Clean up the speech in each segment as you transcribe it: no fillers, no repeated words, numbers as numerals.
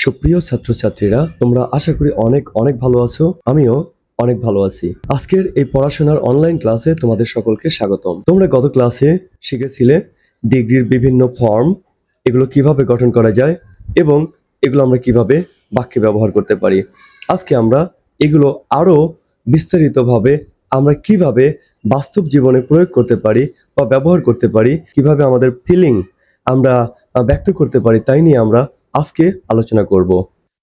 সুপ্রিয় ছাত্রছাত্রীরা, তোমরা আশা করি অনেক অনেক ভালো আছো। আমিও অনেক ভালো আছি। আজকের এই পড়াশোনার অনলাইন ক্লাসে তোমাদের সকলকে স্বাগতম। তোমরা গত ক্লাসে শিখেছিলে ডিগ্রির বিভিন্ন ফর্ম, এগুলো কিভাবে গঠন করা যায় এবং এগুলো আমরা কিভাবে বাক্যে ব্যবহার করতে পারি। আজকে আমরা এগুলো আরো বিস্তারিতভাবে আমরা কিভাবে বাস্তব জীবনে প্রয়োগ করতে পারি বা ব্যবহার করতে পারি, কিভাবে আমাদের ফিলিং আমরা ব্যক্ত করতে পারি, তাই নিয়ে আমরা আজকে আলোচনা করব।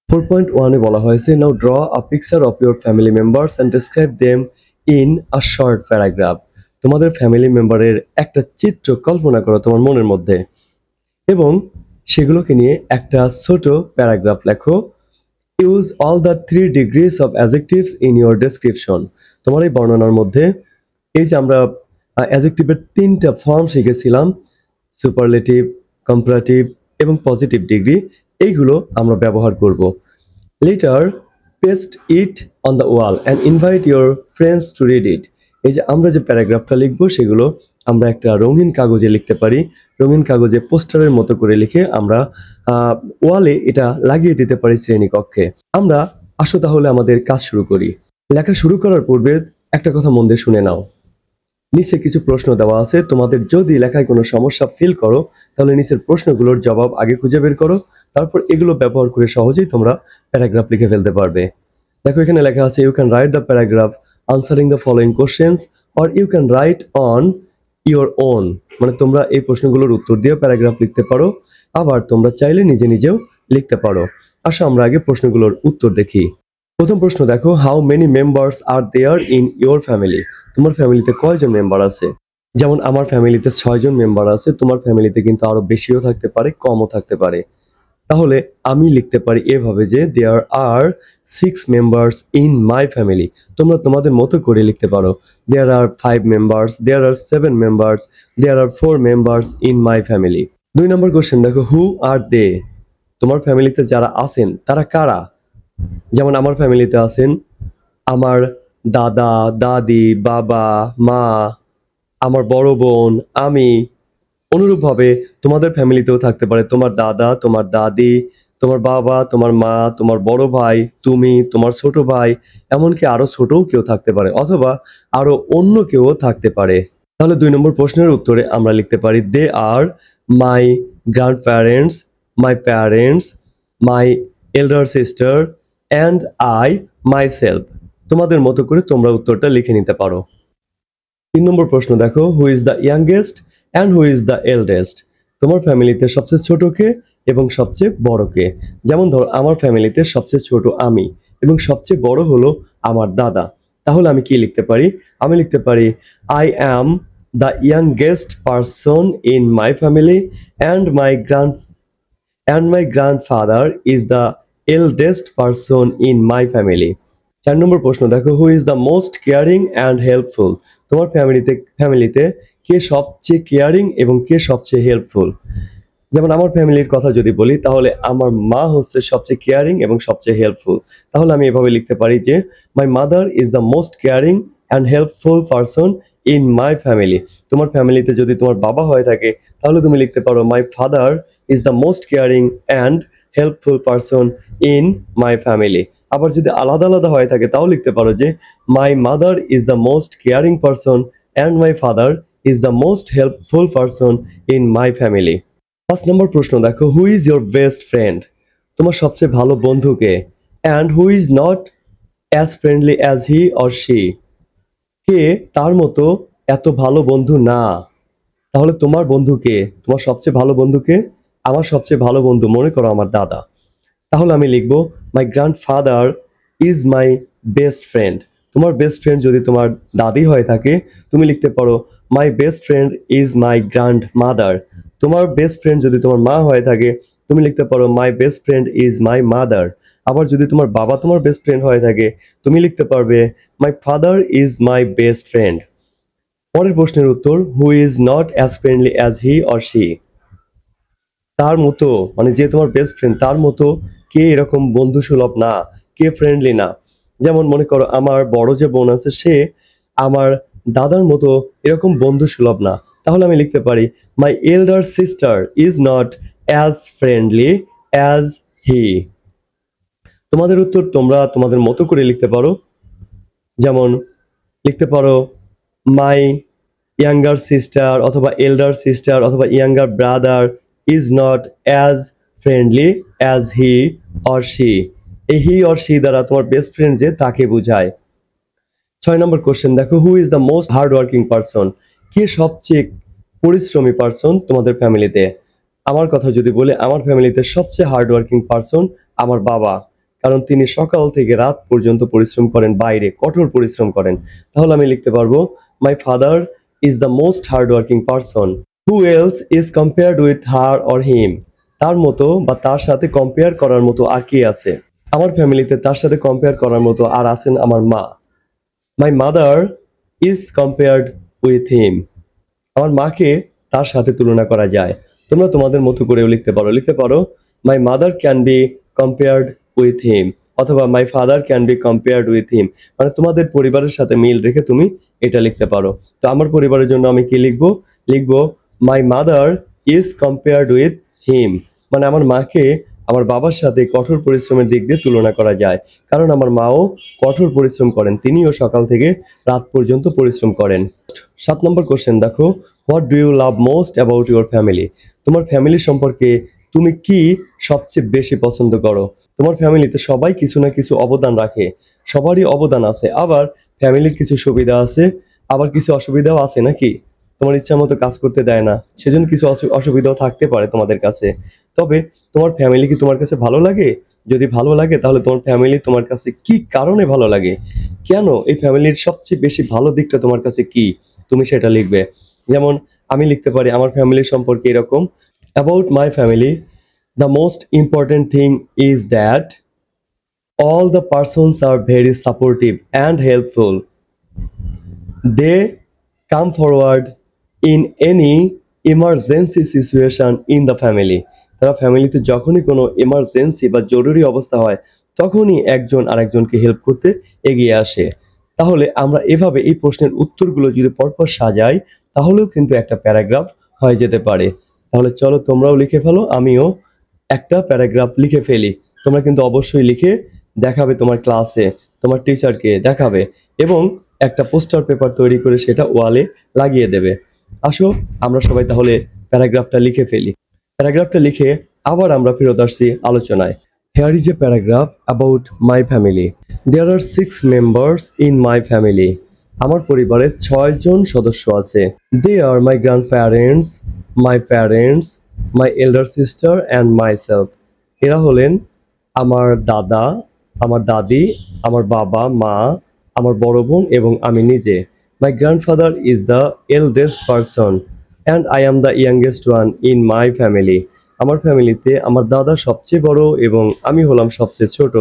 4.1 এ বলা হয়েছে, now draw a picture of your family members and describe them in a short paragraph. তোমাদের ফ্যামিলি মেম্বারের একটা চিত্র কল্পনা করো তোমার মনের মধ্যে এবং সেগুলোকে নিয়ে একটা ছোট প্যারাগ্রাফ লেখো। Use all the 3 degrees of adjectives in your description. তোমার এই বর্ণনার মধ্যে এই যে আমরা অ্যাডজেক্টিভের 3টা ফর্ম শিখেছিলাম, সুপারলেটিভ, কম্পারেটিভ এবং পজিটিভ ডিগ্রি, এইগুলো আমরা ব্যবহার করব। Letter paste it on the wall and invite your friends to read it. এই যে আমরা যে প্যারাগ্রাফটা লিখব সেগুলো আমরা একটা রঙিন কাগজে লিখতে পারি। রঙিন কাগজে পোস্টারের মতো করে লিখে আমরা ওয়ালে এটা লাগিয়ে দিতে পারি শ্রেণীকক্ষে। আমরা আসো তাহলে আমাদের কাজ শুরু করি। লেখা শুরু করার পূর্বে একটা কথা মন দিয়ে শুনে নাও। নিচে কিছু প্রশ্ন দেওয়া আছে, তোমাদের যদি লেখায় কোনো সমস্যা ফিল করো তাহলে নিচের প্রশ্নগুলোর জবাব আগে খুঁজে বের করো, তারপর এগুলো ব্যবহার করে সহজেই তোমরা প্যারাগ্রাফ লিখে ফেলতে পারবে। দেখো এখানে লেখা আছে, you can write the paragraph answering the following questions or you can write on your own. মানে তোমরা এই প্রশ্নগুলোর উত্তর দিয়ে প্যারাগ্রাফ লিখতে পারো, আবার তোমরা চাইলে নিজে নিজেও লিখতে পারো। আসো আমরা আগে প্রশ্নগুলোর উত্তর দেখি। প্রথম প্রশ্ন দেখো, how many members are there in your family. তোমার ফ্যামিলিতে কয়জন মেম্বার আছে? যেমন আমার ফ্যামিলিতে 6 জন মেম্বার আছে, তোমার ফ্যামিলিতে কিন্তু আরো বেশিও থাকতে পারে, কমও থাকতে পারে। তাহলে আমি লিখতে পারি এভাবে যে there are 6 members in my family. তোমরা তোমাদের মতো করে লিখতে পারো, there are 5 members, there are 7 members, there are 4 members in my family. 2 number question দেখো, হু আর দে। তোমার ফ্যামিলিতে যারা আছেন তারা কারা? যেমন আমার ফ্যামিলিতে আছেন আমার দাদা, দাদি, বাবা, মা, আমার বড় বোন, আমি। অনুরূপভাবে তোমাদের ফ্যামিলিতেও থাকতে পারে তোমার দাদা, তোমার দাদি, তোমার বাবা, তোমার মা, তোমার বড় ভাই, তুমি, তোমার ছোট ভাই, এমনকি আরো ছোটও কেউ থাকতে পারে, অথবা আরো অন্য কেউ থাকতে পারে। তাহলে 2 নম্বর প্রশ্নের উত্তরে আমরা লিখতে পারি, they are my grandparents, my parents, my elder sister and I myself. তোমাদের মতো করে তোমরা উত্তরটা লিখে নিতে পারো। 3 নম্বর প্রশ্ন দেখো, who is the youngest and who is the eldest. তোমার ফ্যামিলিতে সবচেয়ে ছোট কে এবং সবচেয়ে বড় কে? যেমন ধরো আমার ফ্যামিলিতে সবচেয়ে ছোট আমি এবং সবচেয়ে বড় হলো আমার দাদা। তাহলে আমি কি লিখতে পারি? আমি লিখতে পারি, I am the youngest person in my family and my grandfather is the eldest person in my family. 4 নম্বর প্রশ্ন দেখো, who is the most caring and helpful. তোমার ফ্যামিলিতে কে সবচেয়ে কেয়ারিং এবং কে সবচেয়ে হেল্পফুল? যেমন আমার ফ্যামিলির কথা যদি বলি তাহলে আমার মা হচ্ছে সবচেয়ে কেয়ারিং এবং সবচেয়ে হেল্পফুল। তাহলে আমি এভাবে লিখতে পারি যে my mother is the most caring and helpful person in my family. তোমার ফ্যামিলিতে যদি তোমার বাবা হয়ে থাকে তাহলে তুমি লিখতে পারো, মাই father is the most caring and helpful person in my family. আবার যদি আলাদা আলাদা হয়ে থাকে তাও লিখতে পারো যে my mother is the most caring person and my father is the most helpful person in my family. 5 নম্বর প্রশ্ন দেখো, who is your best friend. তোমার সবচেয়ে ভালো বন্ধু কে? And who is not as friendly as he or she. কে তার মতো এত ভালো বন্ধু না? তাহলে তোমার বন্ধু কে? তোমার সবচেয়ে ভালো বন্ধু কে? আমার সবচেয়ে ভালো বন্ধু মনে করো আমার দাদা। তাহলে আমি লিখব, my grandfather is my best friend. তোমার বেস্ট ফ্রেন্ড যদি তোমার দাদি হয়ে থাকে তুমি লিখতে পারো, my best friend is my grand mother. তোমার বেস্ট ফ্রেন্ড যদি তোমার মা হয়ে থাকে তুমি লিখতে পারো, my best friend is my mother. আবার যদি তোমার বাবা তোমার বেস্ট ফ্রেন্ড হয়ে থাকে তুমি লিখতে পারবে, মাই father is my best friend. পরের প্রশ্নের উত্তর, হু is not as friendly as he or she. তার মতো মানে যে তোমার বেস্ট ফ্রেন্ড তার মতো কে এরকম বন্ধু সুলভ না, কে ফ্রেন্ডলি না? যেমন মনে করো আমার বড় যে বোন আছে সে আমার দাদার মতো এরকম বন্ধু সুলভ না। তাহলে আমি লিখতে পারি, my elder sister is not as friendly as he. তোমাদের উত্তর তোমরা তোমাদের মতো করে লিখতে পারো। যেমন লিখতে পারো মাই ইয়াঙ্গার সিস্টার অথবা এল্ডার সিস্টার অথবা younger brother is not as friendly as he or she. এই হি অর শি দ্বারা তোমার বেস্ট ফ্রেন্ড যে তাকে বোঝায়। 6 নম্বর কোশ্চেন দেখো, who is the most hard working person? কে সবচেয়ে পরিশ্রমী পারসন তোমাদের ফ্যামিলিতে? আমার কথা যদি বলি, আমার ফ্যামিলিতে সবচেয়ে হার্ড ওয়ার্কিং পারসন আমার বাবা, কারণ তিনি সকাল থেকে রাত পর্যন্ত পরিশ্রম করেন, বাইরে কঠোর পরিশ্রম করেন। তাহলে আমি লিখতে পারবো my father is the most hard working person. Who else is compared with her or him? তার মতো বা তার সাথে কম্পেয়ার করার মতো আর কে আছে? আমার ফ্যামিলিতে তার সাথে কম্পেয়ার করার মতো আর আছেন আমার মা। মাই মাদার ইজ কম্পেয়ার্ড উইথ হিম। আমার মাকে তার সাথে তুলনা করা যায়। তোমরা তোমাদের মতো করেও লিখতে পারো my mother can be compared with him অথবা my father can be compared with him. মানে তোমাদের পরিবারের সাথে মিল রেখে তুমি এটা লিখতে পারো। তো আমার পরিবারের জন্য আমি কি লিখবো? লিখবো মাই mother is compared with him. মানে আমার মাকে আমার বাবার সাথে কঠোর পরিশ্রমের দিক দিয়ে তুলনা করা যায়, কারণ আমার মাও কঠোর পরিশ্রম করেন, তিনিও সকাল থেকে রাত পর্যন্ত পরিশ্রম করেন। 7 নম্বর কোশ্চেন দেখো, what do you love most about your family? তোমার ফ্যামিলি সম্পর্কে তুমি কি সবচেয়ে বেশি পছন্দ করো? তোমার ফ্যামিলিতে সবাই কিছু না কিছু অবদান রাখে, সবারই অবদান আছে, আবার ফ্যামিলির কিছু সুবিধা আছে, আবার কিছু অসুবিধাও আছে নাকি? তোমার ইচ্ছা মতো কাজ করতে দেয় না, সেজন্য কিছু অসুবিধাও থাকতে পারে তোমাদের কাছে। তবে তোমার ফ্যামিলি কি তোমার কাছে ভালো লাগে? যদি ভালো লাগে তাহলে তোমার ফ্যামিলি তোমার কাছে কি কারণে ভালো লাগে, কেন এই ফ্যামিলির সবচেয়ে বেশি ভালো দিকটা তোমার কাছে কি, তুমি সেটা লিখবে। যেমন আমি লিখতে পারি আমার ফ্যামিলির সম্পর্কে এরকম, about my family the most important thing is that all the persons are very supportive and helpful. They come forward in any emergency situation in the family. তারা ফ্যামিলিতে যখনই কোনো এমার্জেন্সি বা জরুরি অবস্থা হয় তখনই একজন আরেকজনকে হেল্প করতে এগিয়ে আসে। তাহলে আমরা এভাবে এই প্রশ্নের উত্তরগুলো যদি পরপর সাজাই তাহলেও কিন্তু একটা প্যারাগ্রাফ হয়ে যেতে পারে। তাহলে চলো তোমরাও লিখে ফেলো, আমিও একটা প্যারাগ্রাফ লিখে ফেলি। তোমরা কিন্তু অবশ্যই লিখে দেখাবে তোমার ক্লাসে, তোমার টিচারকে দেখাবে এবং একটা পোস্টার পেপার তৈরি করে সেটা ওয়ালে লাগিয়ে দেবে। আসো আমরা সবাই তাহলে প্যারাগ্রাফটা লিখে ফেলি। প্যারাগ্রাফটা লিখে আবার আমরা ফেরত আসছি আলোচনায়। Here is a paragraph about my family. There are 6 members in my family. আমার পরিবারে 6 জন সদস্য আছে। They are my grandparents, my parents, my elder sister and myself. এরা হলেন আমার দাদা, আমার দাদি, আমার বাবা, মা, আমার বড় বোন এবং আমি নিজে। My grandfather is the eldest person and I am the youngest one in my family. আমার ফ্যামিলিতে আমার দাদা সবচেয়ে বড় এবং আমি হলাম সবচেয়ে ছোট।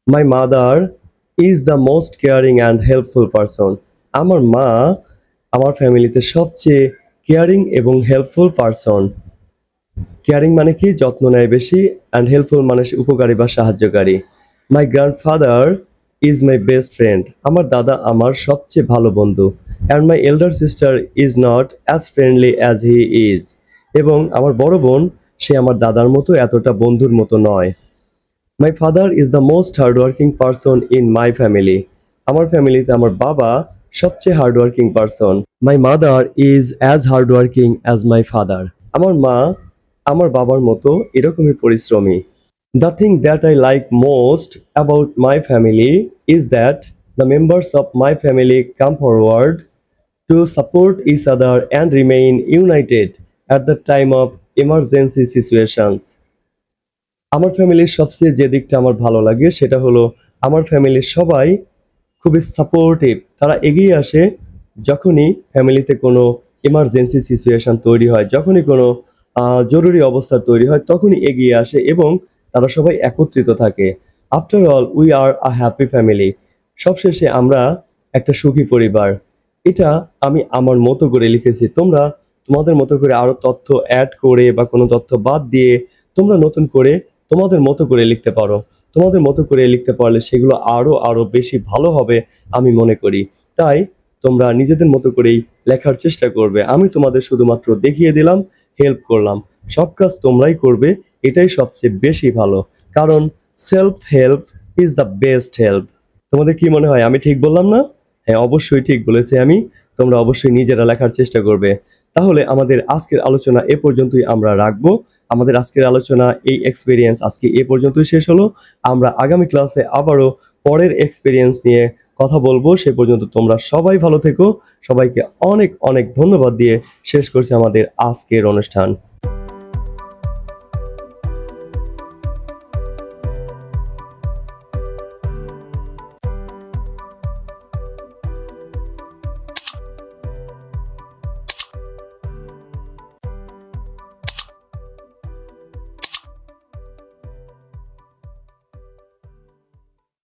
My mother is the most caring and helpful person. আমার মা আমার ফ্যামিলিতে সবচেয়ে কেয়ারিং এবং হেল্পফুল পারসন। কেয়ারিং মানে কি? যত্ন নেয় বেশি, অ্যান্ড হেল্পফুল মানে উপকারী বা সাহায্যকারী। My grandfather is my best friend. আমার দাদা আমার সবচেয়ে ভালো বন্ধু। And my elder sister is not as friendly as he is. এবং আমার বড় বোন সে আমার দাদার মতো এতটা বন্ধুর মতো নয়। My father is the most hardworking person in my family. আমার ফ্যামিলিতে আমার বাবা সবচেয়ে hardworking person. My mother is as hardworking as my father. আমার মা আমার বাবার মতো এরকমই পরিশ্রমী। The thing that I like most about my family is that the members of my family come forward to support each other and remain united at the time of emergency situations. আমার ফ্যামিলির সবচেয়ে যে দিকটা আমার ভালো লাগে সেটা হলো আমার ফ্যামিলির সবাই খুবই সাপোর্টিভ। তারা এগিয়ে আসে যখনই ফ্যামিলিতে কোনো এমার্জেন্সি সিচুয়েশন তৈরি হয়, যখনই কোনো জরুরি অবস্থা তৈরি হয় তখনই এগিয়ে আসে এবং তারা সবাই একত্রিত থাকে। After all we are a happy family. সবশেষে আমরা একটা সুখী পরিবার। এটা আমি আমার মতো করে লিখেছি, তোমরা তোমাদের মতো করে আরো তথ্য অ্যাড করে বা কোনো তথ্য বাদ দিয়ে তোমরা নতুন করে তোমাদের মতো করে লিখতে পারো। তোমাদের মতো করে লিখতে পারলে সেগুলো আরো বেশি ভালো হবে আমি মনে করি। তাই তোমরা নিজেদের মতো করেই লেখার চেষ্টা করবে। আমি তোমাদের শুধুমাত্র দেখিয়ে দিলাম, হেল্প করলাম। সব কাজ তোমরাই করবে, এটাই সবচেয়ে বেশি ভালো। কারণ self help is the best help. তোমাদের কি মনে হয় আমি ঠিক বললাম না? হ্যাঁ, অবশ্যই ঠিক বলেছি আমি। তোমরা অবশ্যই নিজেরা লেখার চেষ্টা করবে। তাহলে আমাদের আজকের আলোচনা এ পর্যন্তই আমরা রাখবো। আমাদের আজকের আলোচনা এই এক্সপেরিয়েন্স আজকে এ পর্যন্তই শেষ হলো। আমরা আগামী ক্লাসে আবারও পরের এক্সপেরিয়েন্স নিয়ে কথা বলবো। সে পর্যন্ত তোমরা সবাই ভালো থেকো। সবাইকে অনেক অনেক ধন্যবাদ দিয়ে শেষ করছি আমাদের আজকের অনুষ্ঠান।